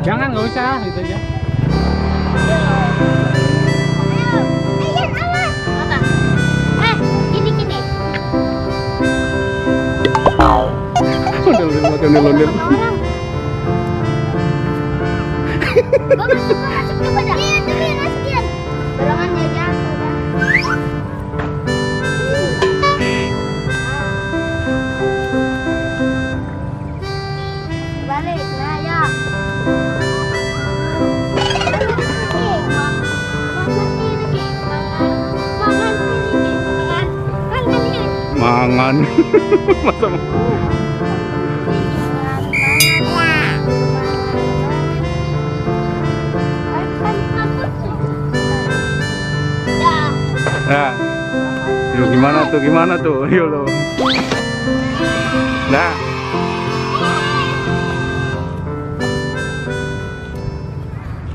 Jangan, nggak usah, gitu aja. Ondel-ondel makan ondel-ondel. Masuk coba dah. Iya, tapi masukin. Barengan ya jatuh dah. Balik, nah ya. Mangan. Masa nah, yuk gimana tuh, Yo lo. Nah.